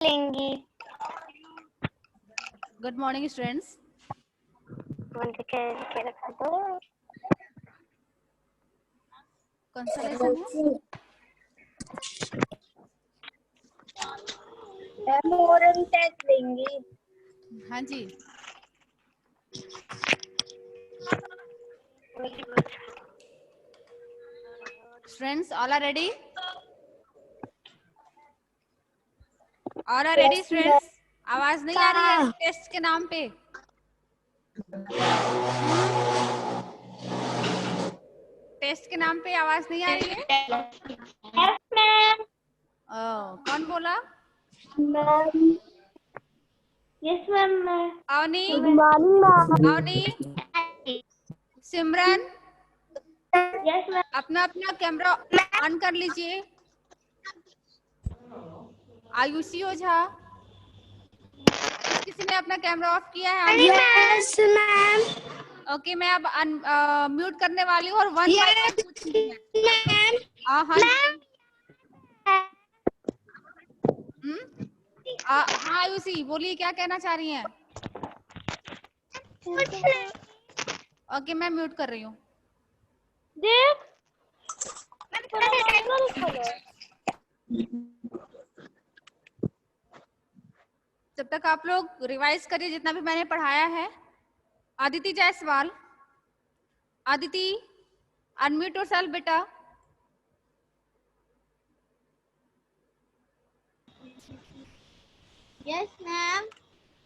लेंगी। Good morning students. रखा दो। कौन सा लेसन है? मोरल टेस्ट लेंगी। हाँ जी। Students all are ready? All are ready students? आवाज नहीं आ रही है टेस्ट के नाम पे? टेस्ट के नाम पे आवाज नहीं आ रही है? कौन बोला? Ma'am. Yes ma'am. Avni, morning Avni, Simran, yes ma'am. अपना अपना कैमरा ऑन कर लीजिए। आयुषी ओझा, किसी ने अपना कैमरा ऑफ किया है? Yes ma'am. ओके, मैं अब म्यूट करने वाली हूँ और 1 बाय 1 पूछूंगी मैं। हाँ आयुषी बोलिए, क्या कहना चाह रही हैं? ओके, मैं म्यूट कर रही हूँ। देख जब तक आप लोग रिवाइज करिए जितना भी मैंने पढ़ाया है। आदिति जायसवाल, आदिति अनम्यूट योरसेल्फ बेटा। Yes ma'am.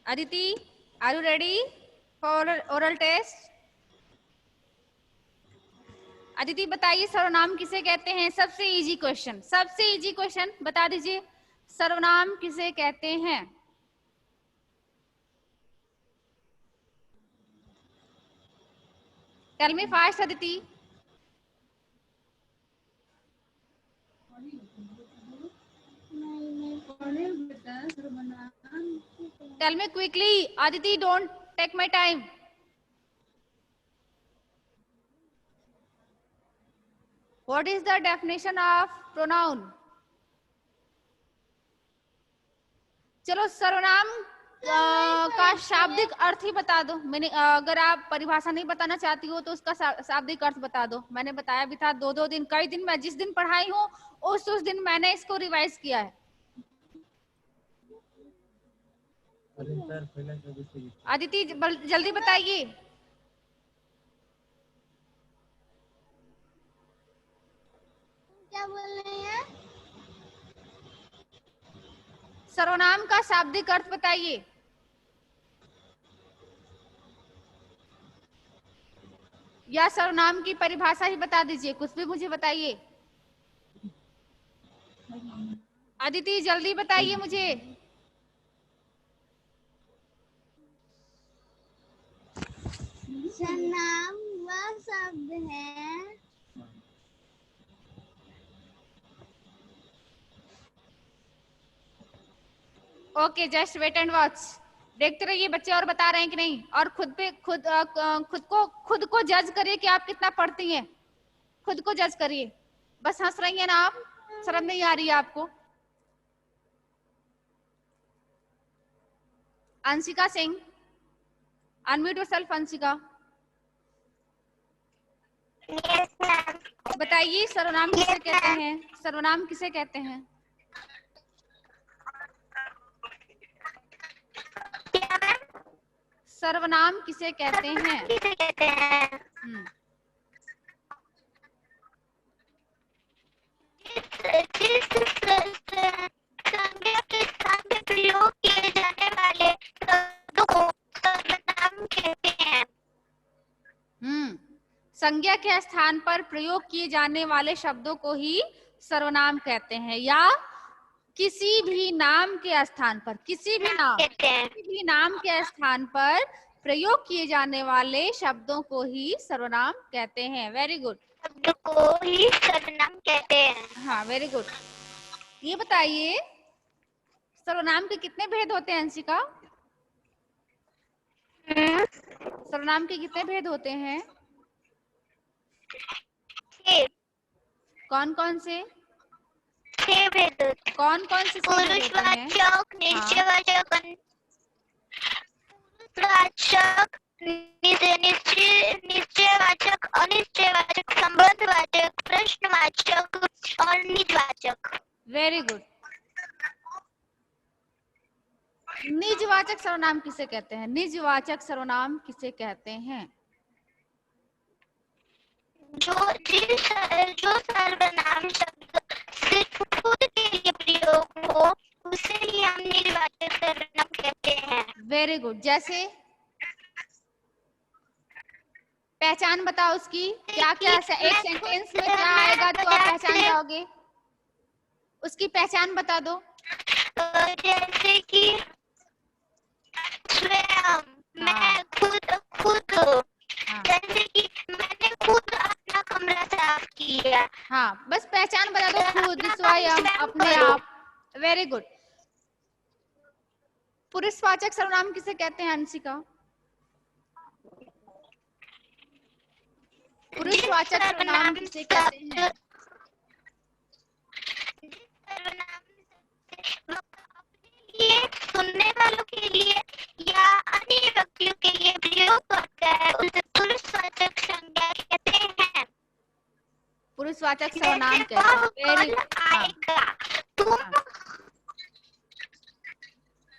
Aditi, are you ready for oral test? Aditi बताइए, सर्वनाम किसे कहते हैं? सबसे इजी क्वेश्चन, सबसे इजी क्वेश्चन बता दीजिए, सर्वनाम किसे कहते हैं? Tell me fast Aditi. Tell me quickly Aditi, don't take my time. What is the definition of pronoun? चलो सर्वनाम का शाब्दिक अर्थ ही बता दो। मैंने अगर आप परिभाषा नहीं बताना चाहती हो तो उसका शाब्दिक अर्थ बता दो। मैंने बताया भी था, दो दिन कई दिन मैं जिस दिन पढ़ाई हूँ उस दिन मैंने इसको रिवाइज किया है। आदिति जल्दी बताइए। क्या बोल रहे हैं? सर्वनाम का शाब्दिक अर्थ बताइए। या सर्वनाम की परिभाषा ही बता दीजिए, कुछ भी मुझे बताइए। आदिति जल्दी बताइए मुझे। सर्वनाम वह शब्द है okay, just wait and watch. देखते रहिए बच्चे और बता रहे हैं कि नहीं, और खुद को जज करिए कि आप कितना पढ़ती हैं। खुद को जज करिए। बस हंस रही हैं ना आप? शर्म नहीं आ रही है आपको? Anshika Singh, unmute yourself Anshika. बताइए सर्वनाम किसे कहते हैं? सर्वनाम किसे कहते हैं? सर्वनाम किसे कहते हैं? संज्ञा के स्थान पे प्रयोग किए जाने वाले शब्दों को सर्वनाम कहते हैं। संज्ञा के स्थान पर प्रयोग किए जाने वाले शब्दों को ही सर्वनाम कहते हैं, या किसी भी नाम के स्थान पर, किसी भी नाम के स्थान पर प्रयोग किए जाने वाले शब्दों को ही सर्वनाम कहते हैं। वेरी गुड, शब्द को ही सर्वनाम कहते हैं। हाँ वेरी गुड। ये बताइए सर्वनाम के कितने भेद होते हैं अंशिका? सर्वनाम के कितने भेद होते हैं? कौन कौन से? 6 भेद होते हैं। कौन कौन से 6 भेद होते हैं? पुरुषवाचक, निश्चयवाचक, पुरुषवाचक, निश्चयवाचक, अनिश्चयवाचक, संबंधवाचक, प्रश्नवाचक और निजवाचक। Very good. निजवाचक सर्वनाम किसे कहते हैं? निजवाचक सर्वनाम किसे कहते हैं? जो सर्वनाम शब्द सिर्फ खुद के लिए प्रयोग हो उसे ही हम निजवाचक सर्वनाम कहते हैं। Very good. जैसे पहचान बताओ उसकी, क्या क्या एक सेंटेंस में क्या आएगा तो आप पहचान जाओगे, उसकी पहचान बता दो। जैसे कि स्वयं, मैं खुद जैसे कि मैंने खुद अपना कमरा साफ किया। हाँ, बस पहचान बता दो, खुद, स्वयं, अपने आप। Very good. पुरुषवाचक सर्वनाम किसे कहते हैं अंशिका? पुरुषवाचक सर्वनाम किसे कहते हैं? ये सुनने वालों के लिए या अन्य व्यक्तियों के लिए प्रयोग करता है उसे पुरुषवाचक संज्ञा कहते हैं। पुरुषवाचक सर्वनाम कहते हैं। Very good. आएगा तुम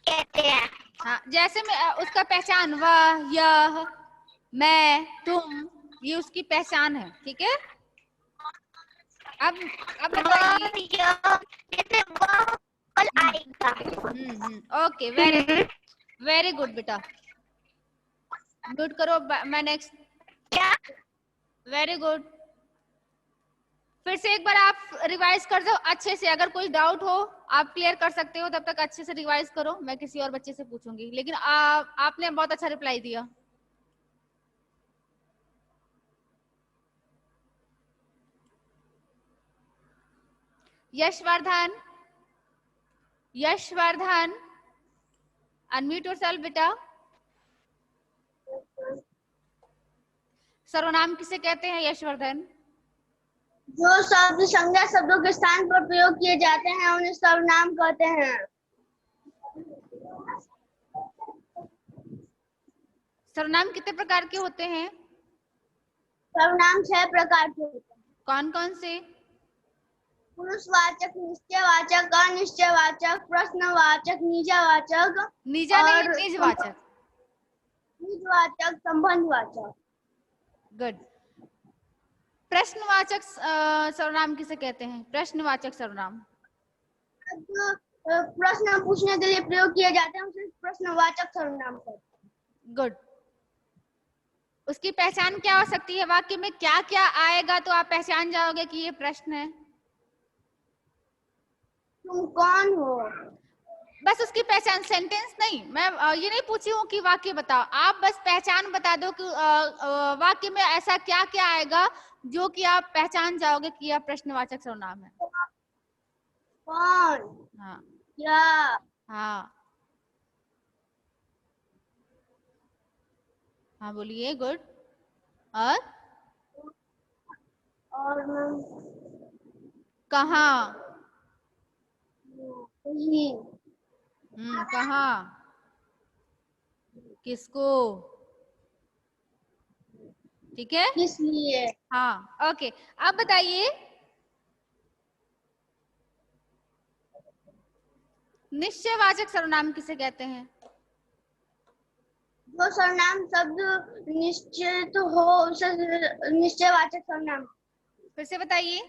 कहते हैं। हाँ, जैसे मैं उसका पहचान वह, यह, मैं, तुम, ये उसकी पहचान है। ठीक है, अब बताइए। जैसे वह कल आएगा। ओके, वेरी गुड बेटा। म्यूट करो। मैं नेक्स्ट। क्या? Very good. फिर से एक बार आप रिवाइज कर दो अच्छे से। अगर कोई डाउट हो आप क्लियर कर सकते हो, तब तक अच्छे से रिवाइज करो। मैं किसी और बच्चे से पूछूंगी, लेकिन आपने बहुत अच्छा रिप्लाई दिया। यशवर्धन, यशवर्धन, अनम्यूट योरसेल्फ बेटा। सर्वनाम किसे कहते हैं यशवर्धन? जो शब्द संज्ञा शब्दों के स्थान पर प्रयोग किए जाते हैं उन्हें सर्वनाम कहते हैं। सर्वनाम कितने प्रकार के होते हैं? सर्वनाम 6 प्रकार के होते हैं। कौन कौन से? पुरुषवाचक, निश्चयवाचक, अनिश्चयवाचक, प्रश्नवाचक, निजवाचक। निजा नहीं, निजवाचक। निजवाचक, संबंधवाचक। गुड। प्रश्नवाचक सर्वनाम किसे कहते हैं? प्रश्नवाचक सर्वनाम प्रश्न पूछने के लिए प्रयोग किए जाते हैं उसे प्रश्नवाचक सर्वनाम कहते हैं। गुड। उसकी पहचान क्या हो सकती है? वाक्य में क्या क्या आएगा तो आप पहचान जाओगे कि ये प्रश्न है? तुम कौन हो? बस उसकी पहचान, सेंटेंस नहीं। मैं ये नहीं पूछी हूँ कि वाक्य बताओ, आप बस पहचान बता दो कि वाक्य में ऐसा क्या क्या आएगा जो कि आप पहचान जाओगे कि यह प्रश्नवाचक सर्वनाम है। कौन? हाँ, क्या? हाँ, हाँ, बोलिए। गुड। और कहाँ? कहाँ? किसको? ठीक है, किस लिए? हाँ, ओके। अब बताइए, निश्चयवाचक सर्वनाम किसे कहते हैं? जो सर्वनाम शब्द निश्चित हो उसे निश्चयवाचक सर्वनाम। फिर से बताइए।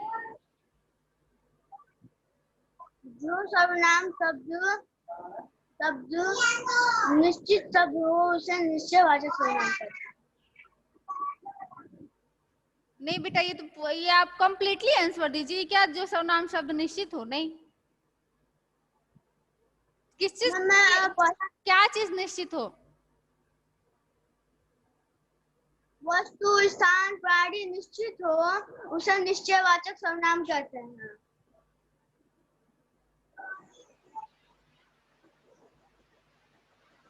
जो सर्वनाम शब्द निश्चित शब्द हो उसे निश्चयवाचक सर्वनाम कहते हैं। नहीं बेटा, ये आप कंप्लीटली आंसर दीजिए। क्या जो सर्वनाम शब्द निश्चित हो? नहीं, किस चीज, क्या चीज निश्चित हो? वस्तु, स्थान, प्राणी निश्चित हो उसे निश्चयवाचक सर्वनाम कहते हैं।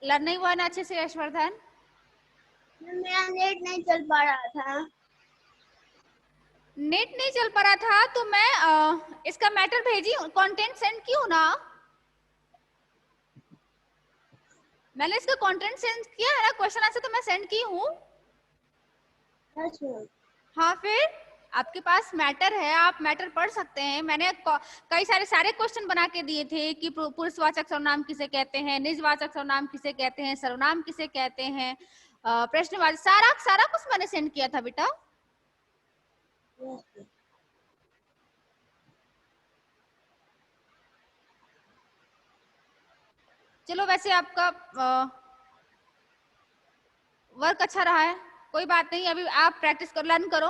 लर्न नहीं हुआ ना अच्छे से यशवर्धन? मेरा नेट नहीं चल पा रहा था। नेट नहीं चल पा रहा था तो मैं इसका मैटर भेजी, कंटेंट सेंड की हूँ ना, मैंने इसका कंटेंट सेंड किया है ना, क्वेश्चन आंसर तो मैं सेंड की हूँ। हाँ, फिर आपके पास मैटर है, आप मैटर पढ़ सकते हैं। मैंने कई सारे क्वेश्चन बना के दिए थे कि पुरुषवाचक सर्वनाम किसे कहते हैं, निजवाचक सर्वनाम किसे कहते हैं, सर्वनाम किसे कहते हैं, प्रश्नवाचक, सारा कुछ मैंने सेंड किया था बेटा। चलो, वैसे आपका वर्क अच्छा रहा है, कोई बात नहीं, अभी आप प्रैक्टिस करो, लर्न करो,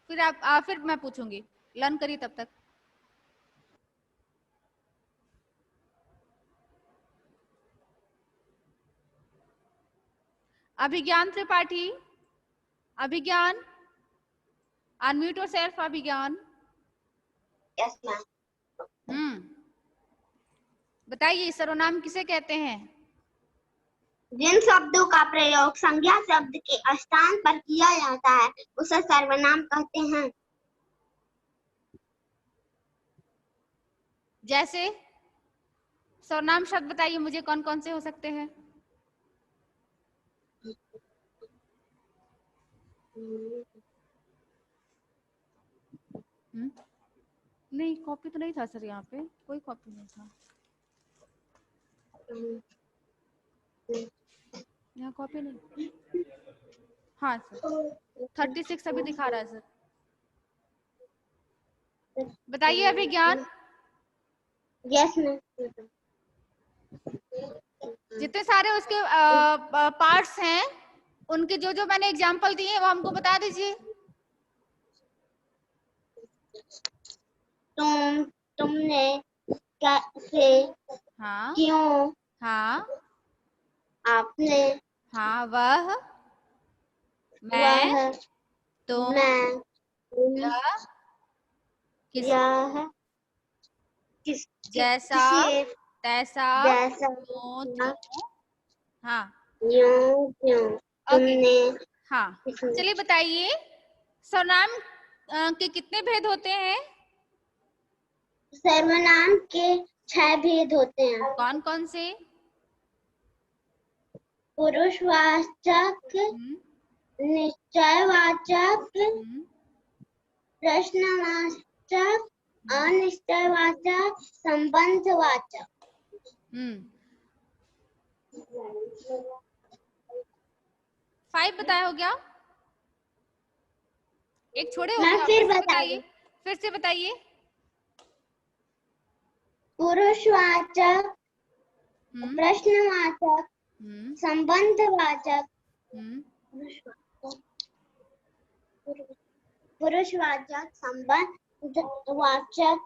फिर फिर मैं पूछूंगी, लर्न करिए तब तक। Abhigyan Tripathi, Abhigyan, unmute yourself Abhigyan. Yes ma'am. बताइए सर्वनाम किसे कहते हैं? जिन शब्दों का प्रयोग संज्ञा शब्द के स्थान पर किया जाता है उसे सर्वनाम कहते हैं। जैसे सर्वनाम शब्द बताइए मुझे, कौन कौन से हो सकते हैं? नहीं, कॉपी तो नहीं था सर, यहाँ पे कोई कॉपी नहीं था, यहाँ कॉपी नहीं। हाँ सर, 36 अभी दिखा रहा है सर। बताइए अभिज्ञान। Yes ma'am. जितने सारे उसके पार्ट्स हैं, उनके जो जो मैंने एग्जांपल दिए वो हमको बता दीजिए। तुमने, कैसे, हाँ, क्यों, हाँ, आपने, हाँ, वह, मैं, वह, तुम, मैं, यह, किस, जैसा, किसे, तैसा, जैसा, क्यों, हाँ, क्यों, तुमने। हाँ, चलिए बताइए सर्वनाम के कितने भेद होते हैं? सर्वनाम के 6 भेद होते हैं। कौन कौन से? पुरुषवाचक, निश्चयवाचक, प्रश्नवाचक, अनिश्चयवाचक, संबंधवाचक। 5 बताया हो गया, एक छोड़े हो मैं गया, फिर बताइए, फिर से बताइए। पुरुषवाचक, प्रश्नवाचक, संबंधवाचक, पुरुषवाचक, संबंधवाचक,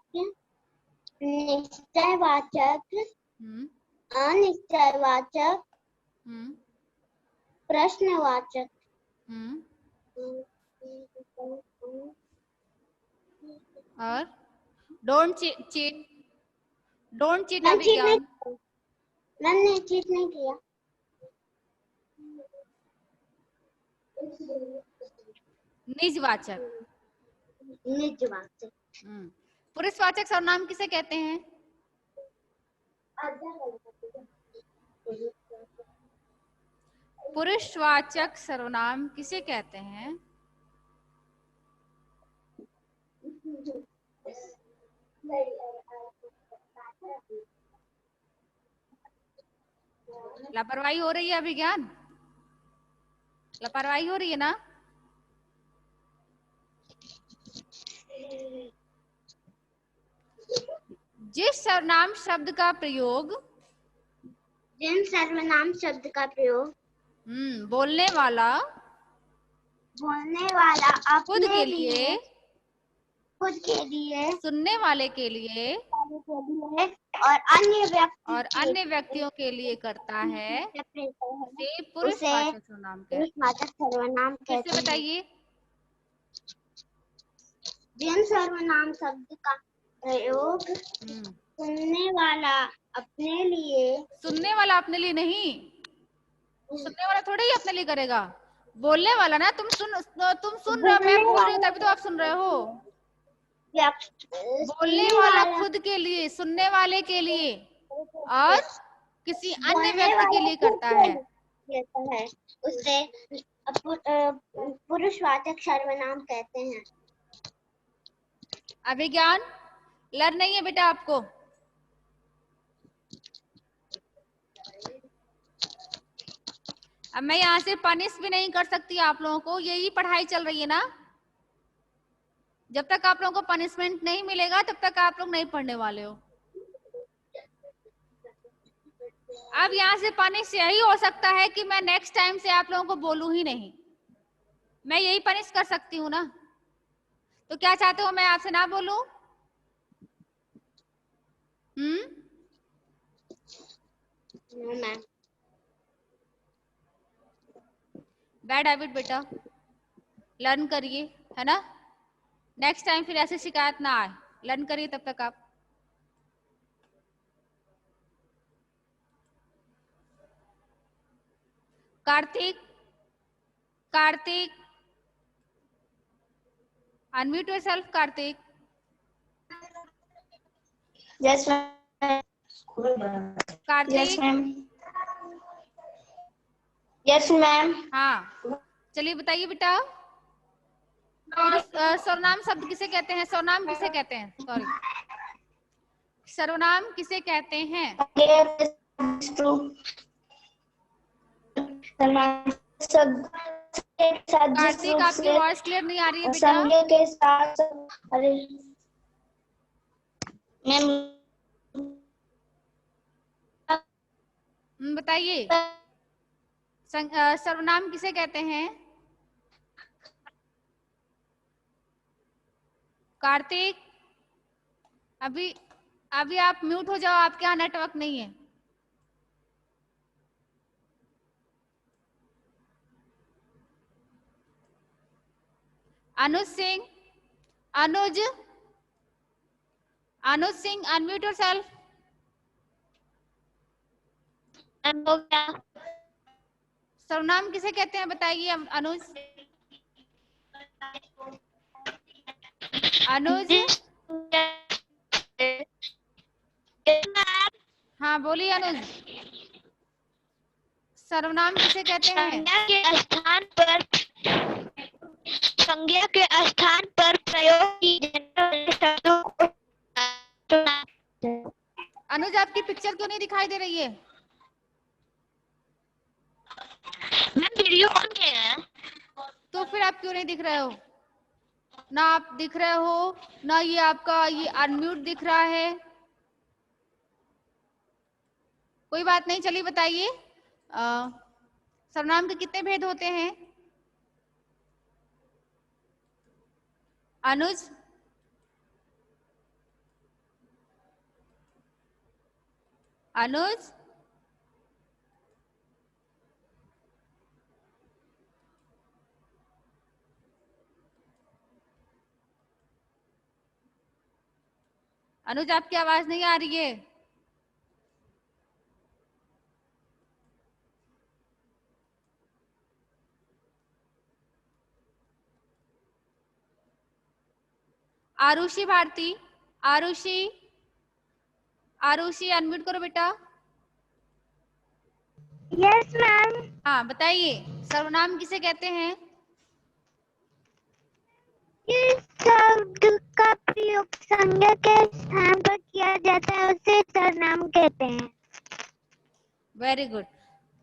निश्चयवाचक, अनिश्चयवाचक, प्रश्नवाचक। और डोंट चीट अभिज्ञान, मैंने चीट नहीं किया। निजवाचक, पुरुषवाचक सर्वनाम किसे कहते हैं? पुरुषवाचक सर्वनाम किसे कहते हैं? लापरवाही हो रही है अभिज्ञान, लापरवाही हो रही है ना? जिस सर्वनाम शब्द का प्रयोग, जिन सर्वनाम शब्द का प्रयोग बोलने वाला खुद के लिए, सुनने वाले के लिए और अन्य व्यक्तियों के लिए करता है, उसे पुरुषवाचक सर्वनाम कहते हैं। बताइए। जिन सर्वनाम शब्द का प्रयोग सुनने वाला अपने लिए नहीं, सुनने वाला थोड़े ही अपने लिए करेगा, बोलने वाला ना, तुम सुन रहे हो, मैं बोल रही हूँ तभी तो आप सुन रहे हो। बोलने वाला खुद के लिए, सुनने वाले के लिए और किसी अन्य व्यक्ति के लिए करता है। उसे पुरुषवाचक सर्वनाम कहते हैं। अभिज्ञान लर्न नहीं है बेटा आपको? अब मैं यहाँ से पनिश भी नहीं कर सकती आप लोगों को, यही पढ़ाई चल रही है ना। जब तक आप लोगों को पनिशमेंट नहीं मिलेगा तब तक आप लोग नहीं पढ़ने वाले हो। अब यहाँ से पनिश यही हो सकता है कि मैं नेक्स्ट टाइम से आप लोगों को बोलूं ही नहीं, मैं यही पनिश कर सकती हूँ ना। तो क्या चाहते हो, मैं आपसे ना बोलूं? बैड हैबिट बेटा, लर्न करिए, है ना। नेक्स्ट टाइम फिर ऐसी शिकायत ना आए, लर्न करिए तब तक आप। Kartik, Kartik unmute yourself. Kartik. Yes ma'am. Kartik. Yes ma'am. Yes ma'am. हाँ चलिए बताइए बेटा, सर्वनाम शब्द किसे कहते हैं? सर्वनाम किसे कहते हैं? सॉरी, सर्वनाम किसे कहते हैं? कार्तिक आपकी वॉइस क्लियर नहीं आ रही है बेटा। संज्ञा के साथ, अरे मैम बताइए, सर्वनाम किसे कहते हैं? कार्तिक अभी आप म्यूट हो जाओ, आपके यहाँ नेटवर्क नहीं है। अनुज सिंह, अनुज सिंह अनम्यूट योरसेल्फ। सर्वनाम किसे कहते हैं बताइए अनुज। अनुज हाँ बोलिए अनुज, सर्वनाम किसे कहते हैं? संज्ञा के स्थान पर प्रयोग की जाने वाले शब्दों को। अनुज आपकी पिक्चर क्यों नहीं दिखाई दे रही है? मैं वीडियो ऑन किया है। तो फिर आप क्यों नहीं दिख रहे हो? ना आप दिख रहे हो, ना ये आपका ये अनम्यूट दिख रहा है। कोई बात नहीं, चलिए बताइए, सर्वनाम के कितने भेद होते हैं? अनुज, अनुज अनुज आपकी आवाज नहीं आ रही है। आरुषि भारती, आरुषि अनम्यूट करो बेटा। Yes ma'am. हाँ बताइए, सर्वनाम किसे कहते हैं? इस शब्द का प्रयोग संज्ञा के स्थान पर किया जाता है, उसे सर्वनाम कहते हैं। Very good.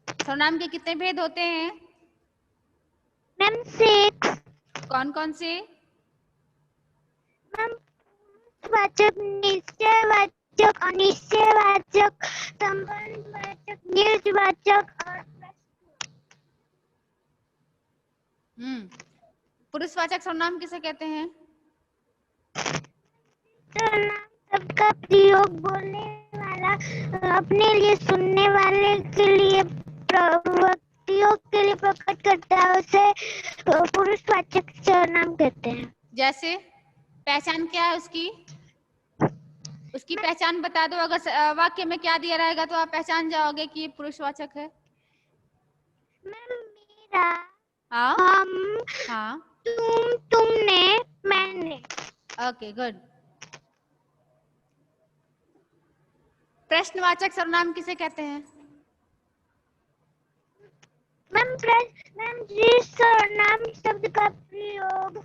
सर्वनाम के कितने भेद होते हैं? मैम 6। कौन कौन से? मैम वाचक, निश्चयवाचक, अनिश्चयवाचक, संबंधवाचक, निर्वाचक और पुरुषवाचक सर्वनाम किसे कहते हैं? सर्वनाम शब्द का प्रयोग बोलने वाला अपने लिए, सुनने वाले के लिए, व्यक्तियों के लिए प्रकट करता है, उसे पुरुषवाचक सर्वनाम कहते हैं। जैसे पहचान क्या है उसकी? उसकी पहचान बता दो, अगर वाक्य में क्या दिया रहेगा तो आप पहचान जाओगे कि ये पुरुषवाचक है। मैम मेरा, हम, हाँ, तुम, तुमने, मैंने। Okay good. प्रश्नवाचक सर्वनाम किसे कहते हैं? मैम जिस सर्वनाम शब्द का प्रयोग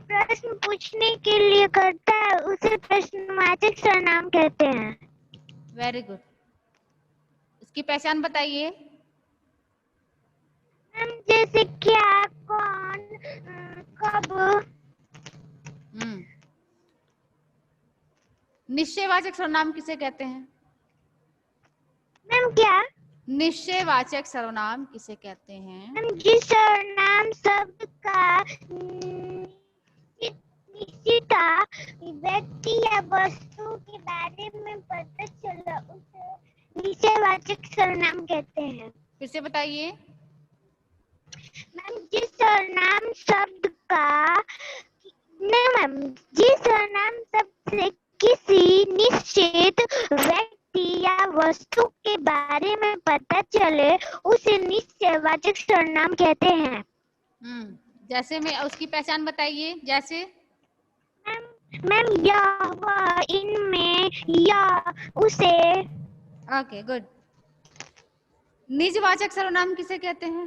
प्रश्न पूछने के लिए करता है उसे प्रश्नवाचक सर्वनाम कहते हैं। Very good. इसकी पहचान बताइए। मैम जैसे क्या, कौन, कब। निश्चयवाचक सर्वनाम किसे कहते हैं? मैम क्या? निश्चयवाचक सर्वनाम किसे कहते हैं? मैम जिस सर्वनाम शब्द का निश्चित व्यक्ति या वस्तु के बारे में पता चला उसे निश्चयवाचक सर्वनाम कहते हैं। फिर से बताइए। मैम जिस सर्वनाम शब्द का नहीं मैम जिस सर्वनाम शब्द से किसी निश्चित व्यक्ति या वस्तु के बारे में पता चले उसे निश्चयवाचक सर्वनाम कहते हैं। जैसे में उसकी पहचान बताइए। जैसे मैम यह, वह, इनमें, या, उसे। Okay good. निजवाचक सर्वनाम किसे कहते हैं?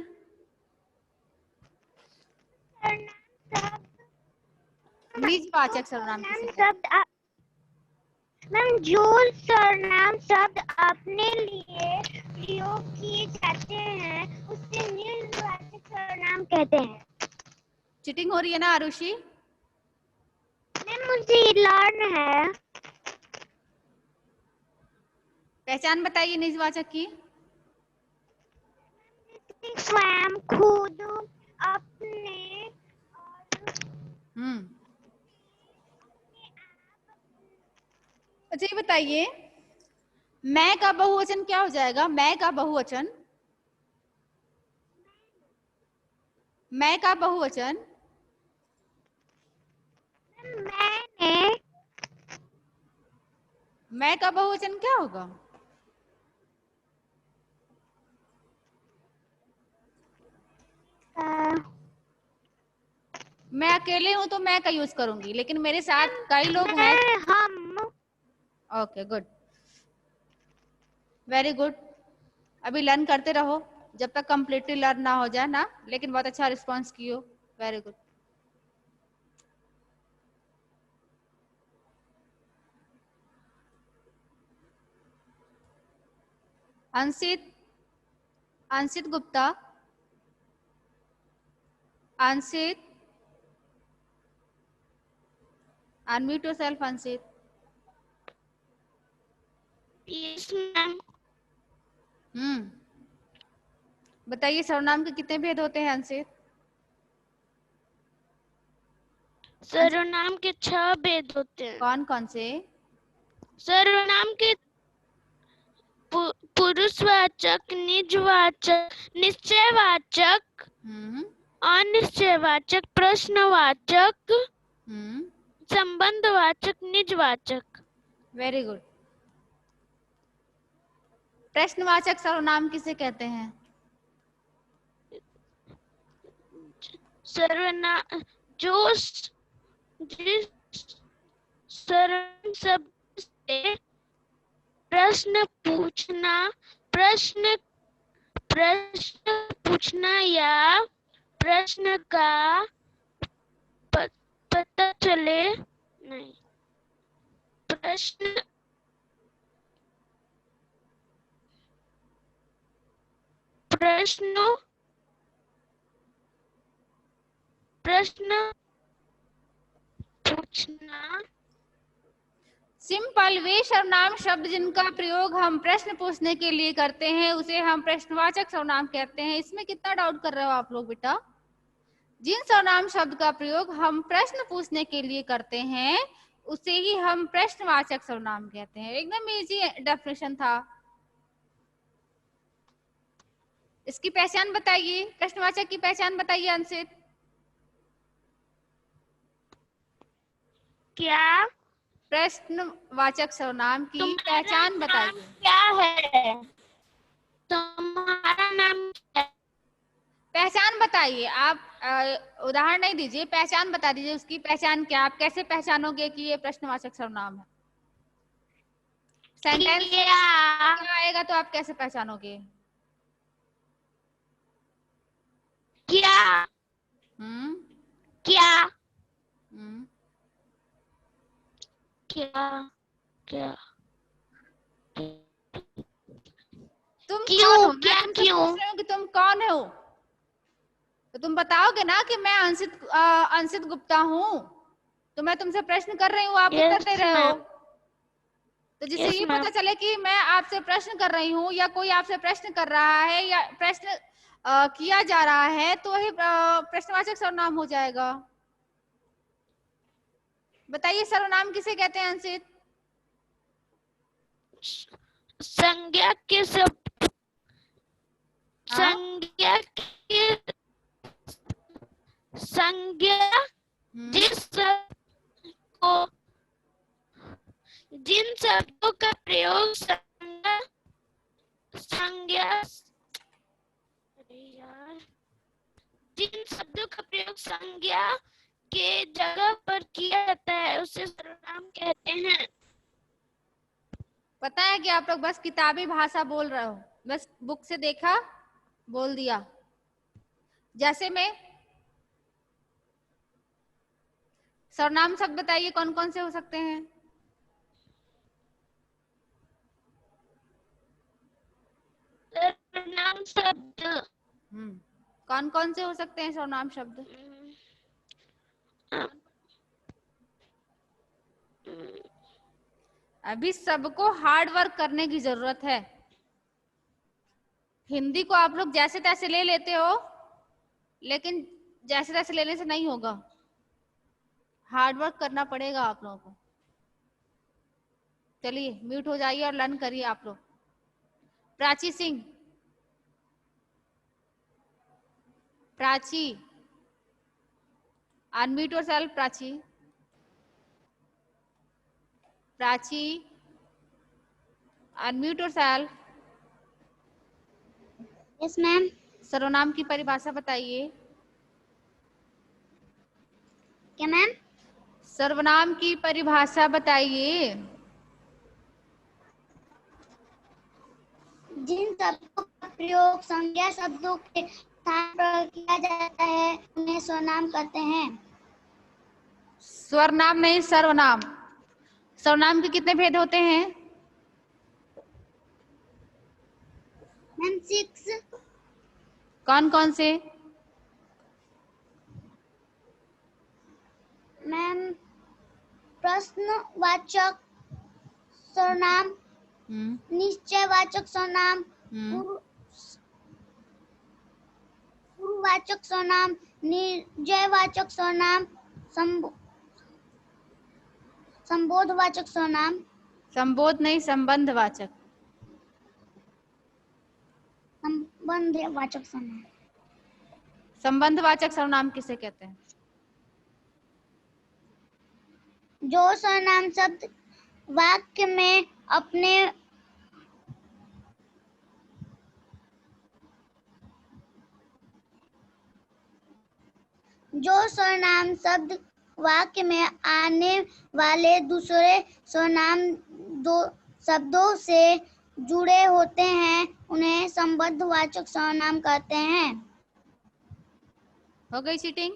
निजवाचक सर्वनाम किसे कहते हैं? मैम जो सर्वनाम शब्द अपने लिए प्रयोग किए जाते हैं उसे निजवाचक सर्वनाम कहते हैं। चीटिंग हो रही है ना आरुषि? मैम मुझे लर्न है। पहचान बताइए निजवाचक की। स्वयं, खुद, अपने और अच्छा ये बताइए, मैं का बहुवचन क्या हो जाएगा? मैं का बहुवचन, मैं का बहुवचन, मैंने। मैं का बहुवचन क्या होगा? मैं अकेले हूं तो मैं का यूज करूंगी, लेकिन मेरे साथ कई लोग हैं। हम। Okay good, very good. अभी लर्न करते रहो जब तक कंप्लीटली लर्न ना हो जाए ना, लेकिन बहुत अच्छा रिस्पॉन्स कियो। Very good. Anshit, Anshit Gupta, Anshit, unmute yourself Anshit. Yes ma'am. बताइए सर्वनाम के कितने भेद होते हैं अंशित? सर्वनाम के 6 भेद होते हैं। कौन कौन से? सर्वनाम के पुरुषवाचक, निजवाचक, निश्चयवाचक, अनिश्चयवाचक, प्रश्नवाचक, संबंधवाचक, निजवाचक। Very good. प्रश्नवाचक सर्वनाम किसे कहते हैं? सर्वनाम जो जिस सर्वनाम शब्द से प्रश्न पूछना या प्रश्न का पता चले, नहीं, प्रश्न पूछना। सिंपल, वे सर्वनाम शब्द जिनका प्रयोग हम प्रश्न पूछने के लिए करते हैं उसे हम प्रश्नवाचक सर्वनाम कहते हैं। इसमें कितना डाउट कर रहे हो आप लोग बेटा? जिन सर्वनाम शब्द का प्रयोग हम प्रश्न पूछने के लिए करते हैं उसे ही हम प्रश्नवाचक सर्वनाम कहते हैं। एकदम इजी डेफिनेशन था। इसकी पहचान बताइए, प्रश्नवाचक की पहचान बताइए अंशित। क्या? प्रश्नवाचक सर्वनाम की पहचान बताइए। क्या है? तुम्हारा नाम क्या है? बताइए, आप उदाहरण नहीं दीजिए, पहचान बता दीजिए उसकी। पहचान क्या, आप कैसे पहचानोगे कि ये प्रश्नवाचक सर्वनाम है? सेंटेंस क्या आएगा तो आप कैसे पहचानोगे? क्या हम्म क्या हम्म क्या क्या तुम क्यों? कौन हो? मैं क्या तुमसे क्यों? पूछ रही हूँ कि तुम कौन हो, तो तुम बताओगे ना कि मैं अंशित गुप्ता हूँ। तो मैं तुमसे प्रश्न कर रही हूँ, आप उत्तर दे यस रहे हो। मैम, तो जिससे यस ये मैम। पता चले कि मैं आपसे प्रश्न कर रही हूँ या कोई आपसे प्रश्न कर रहा है या प्रश्न किया जा रहा है, तो वही प्रश्नवाचक सर्वनाम हो जाएगा। बताइए सर्वनाम किसे कहते हैं अंशित? संज्ञा के सब हाँ? संज्ञा की संज्ञा हम्म जिस शब्द को जिन शब्दों का प्रयोग संज्ञा संज्ञा अरे यार जिन शब्दों का प्रयोग संज्ञा के जगह पर किया जाता है उसे सर्वनाम कहते हैं। पता है कि आप लोग बस किताबी भाषा बोल रहे हो, बस बुक से देखा बोल दिया। जैसे में सर्वनाम शब्द बताइए कौन कौन से हो सकते हैं? सर्वनाम शब्द कौन कौन से हो सकते हैं सर्वनाम शब्द? अभी सबको हार्ड वर्क करने की जरूरत है। हिंदी को आप लोग जैसे तैसे ले लेते हो, लेकिन जैसे तैसे लेने से नहीं होगा, हार्ड वर्क करना पड़ेगा आप लोगों को। चलिए म्यूट हो जाइए और लर्न करिए आप लोग। Prachi Singh, Prachi unmute yourself. Prachi, Prachi unmute yourself. Yes ma'am. सर्वनाम की परिभाषा बताइए। क्या मैम? सर्वनाम की परिभाषा बताइए। जिन शब्दों का प्रयोग संज्ञा शब्दों के स्थान पर किया जाता है उन्हें सर्वनाम कहते हैं। स्वरनाम नहीं, सर्वनाम। सर्वनाम के कितने भेद होते हैं? मैम 6। कौन कौन से? मैम प्रश्नवाचक सर्वनाम, निश्चयवाचक सर्वनाम, पूर्ववाचक सर्वनाम, निर्जयवाचक सर्वनाम, संबोधवाचक सर्वनाम। संबोध नहीं, संबंधवाचक। संबंधवाचक सर्वनाम। संबंधवाचक सर्वनाम किसे कहते हैं? जो सर्वनाम शब्द वाक्य में अपने जो सर्वनाम शब्द वाक्य में आने वाले दूसरे सर्वनाम दो शब्दों से जुड़े होते हैं उन्हें संबंधवाचक सर्वनाम कहते हैं। हो गई चीटिंग?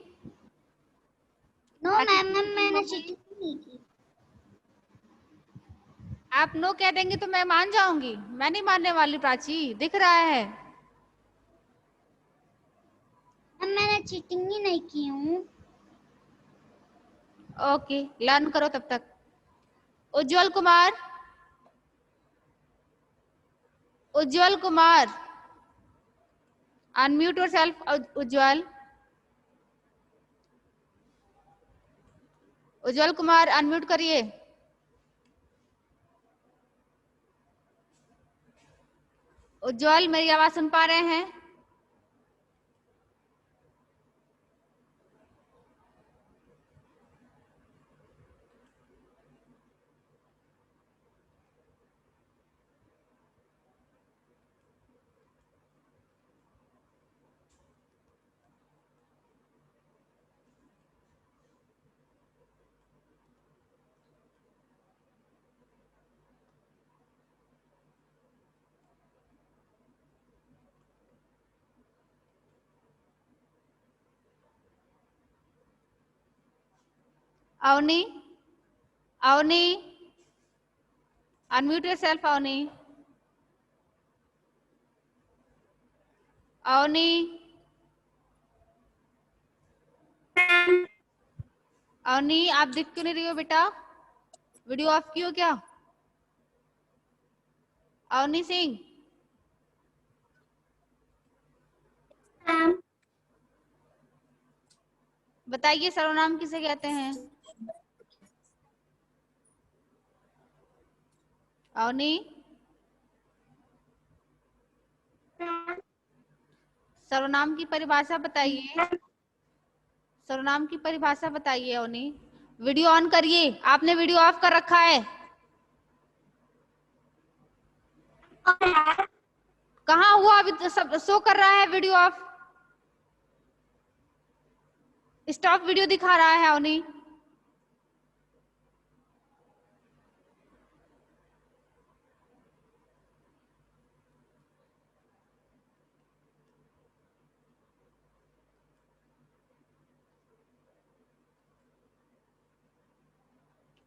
नो मैम, मैंने चीटिंग नहीं की। आप नो कह देंगे तो मैं मान जाऊंगी? मैं नहीं मानने वाली प्राची, दिख रहा है। मैंने चीटिंग ही नहीं की हूँ। ओके, लर्न करो तब तक। उज्जवल कुमार, उज्जवल कुमार अनम्यूट योरसेल्फ। उज्जवल, उज्जवल कुमार अनम्यूट करिए। उज्जवल, मेरी आवाज सुन पा रहे हैं? अवनी, अवनी, अनम्यूट योरसेल्फ अवनी, अवनी, अवनी आप दिख क्यों नहीं रही हो बेटा? वीडियो ऑफ की हो क्या? अवनी सिंह, बताइए सर्वनाम किसे कहते हैं? अवनी, सर्वनाम की परिभाषा बताइए, सर्वनाम की परिभाषा बताइए अवनी। वीडियो ऑन करिए, आपने वीडियो ऑफ कर रखा है। कहाँ हुआ? अभी तो सब शो कर रहा है वीडियो ऑफ, स्टॉप वीडियो दिखा रहा है Avni.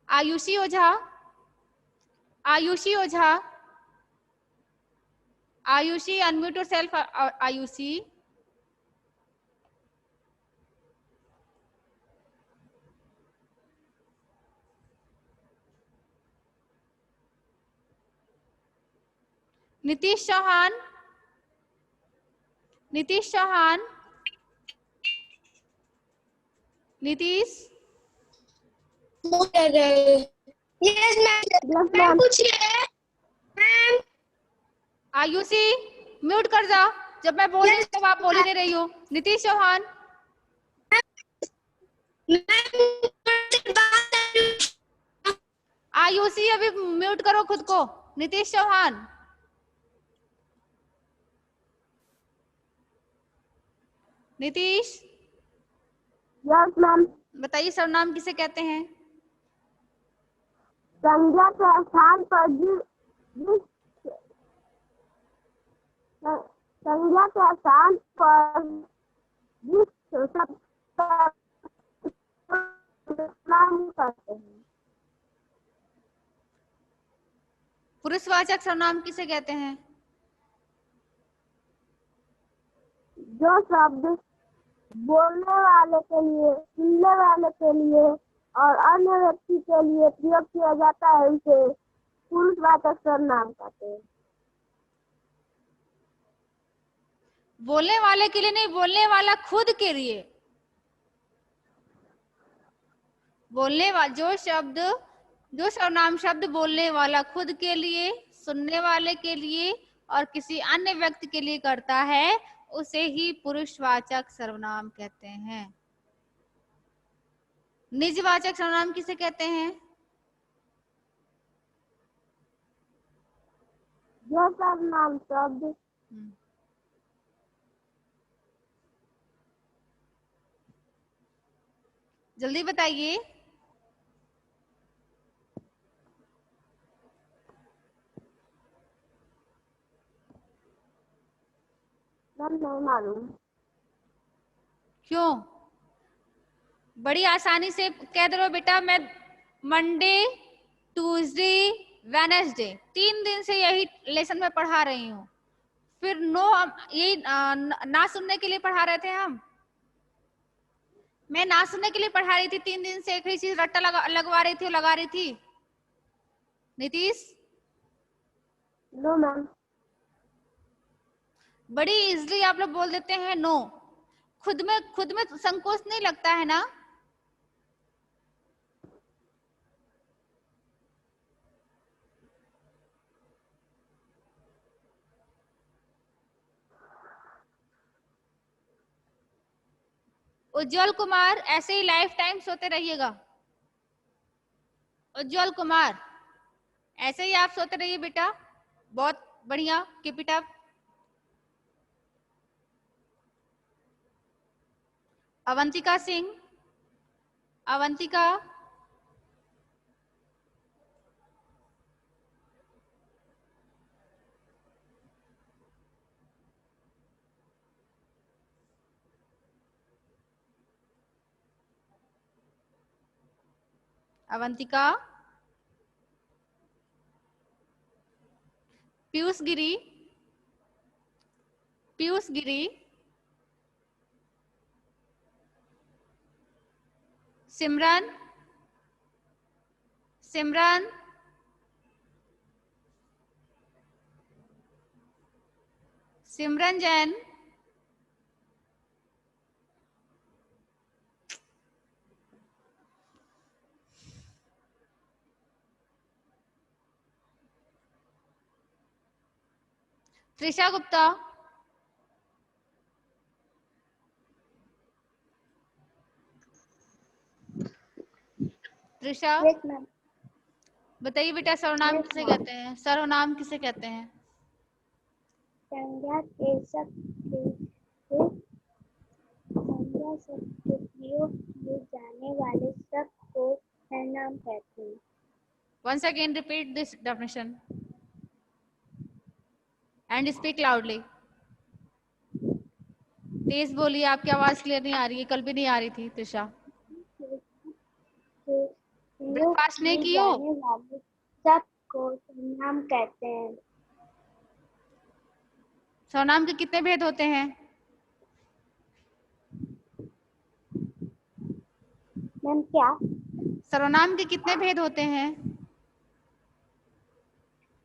Ayushi Ojha, Ayushi Ojha, Ayushi unmute yourself Ayushi. Nitish Chauhan, Nitish Chauhan, Nitish, yes ma'am, पूछिए मैम। आयुषी म्यूट कर जा, जब मैं बोल रही हूँ तब आप बोल ही नहीं रही हो। नीतीश चौहान, आयुषी अभी म्यूट करो खुद को। Nitish Chauhan, Nitish, yes ma'am. बताइए सर्वनाम किसे कहते हैं? संज्ञा के स्थान पर जिस संज्ञा के स्थान पर जिस शब्द का नाम करते हैं। पुरुषवाचक सर्वनाम किसे कहते हैं? जो शब्द बोलने वाले के लिए, सुनने वाले के लिए और अन्य व्यक्ति के लिए प्रयोग किया जाता है उसे पुरुषवाचक सर्वनाम कहते हैं। बोलने वाले के लिए नहीं, बोलने वाला खुद के लिए। बोलने वाला जो सर्वनाम शब्द बोलने वाला खुद के लिए, सुनने वाले के लिए और किसी अन्य व्यक्ति के लिए करता है उसे ही पुरुषवाचक सर्वनाम कहते हैं। निजवाचक सर्वनाम किसे कहते हैं? जो सर्वनाम शब्द जल्दी बताइए। नहीं मालूम। क्यों? बड़ी आसानी से कह दो बेटा, मैं मंडे, ट्यूसडे, वेडनेसडे 3 दिन से यही लेसन में पढ़ा रही हूँ। फिर यही ना सुनने के लिए पढ़ा रहे थे हम। मैं ना सुनने के लिए पढ़ा रही थी 3 दिन से, एक ही चीज रट्टा लगवा रही थी, लगा रही थी। Nitish, no ma'am. बड़ी इजली आप लोग बोल देते हैं नो। खुद में संकोच नहीं लगता है ना? उज्जवल कुमार, ऐसे ही लाइफ टाइम सोते रहिएगा। उज्जवल कुमार, ऐसे ही आप सोते रहिए बेटा, बहुत बढ़िया, keep it up. Avantika Singh, Avantika, Avantika, Piyush Giri, Piyush Giri, Simran, Simran, Simran Jain, Trisha Gupta, Trisha बताइए बेटा, सर्वनाम किसे कहते हैं? सर्वनाम किसे कहते हैं? संज्ञा के संज्ञा शब्द के प्रयोग किए जाने वाले शब्द को सर्वनाम कहते हैं। Once again repeat this definition and speak loudly. तेज बोलिए, आपकी आवाज क्लियर नहीं आ रही है, कल भी नहीं आ रही थी। त्रिशा, ब्रेकफास्ट नहीं की हो? शब्द को सर्वनाम कहते हैं। सर्वनाम के कितने भेद होते हैं? मैम क्या? सर्वनाम के कितने भेद होते हैं?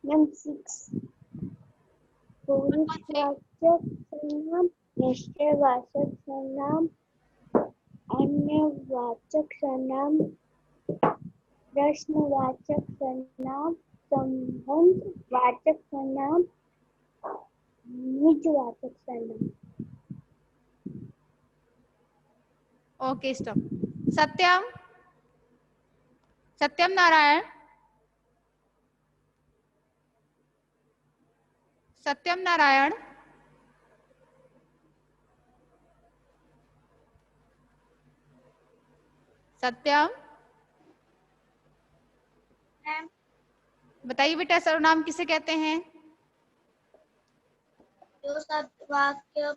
मैम 6। पुरुषवाचक सर्वनाम, निश्चयवाचक सर्वनाम, अन्यवाचक सर्वनाम, प्रश्नवाचक सर्वनाम, संबंधवाचक सर्वनाम, निजवाचक सर्वनाम। Okay, stop. सत्यम, सत्यम नारायण, सत्यम नारायण, सत्यम बताइए बेटा, सर्वनाम किसे कहते हैं? जो शब्द वाक्य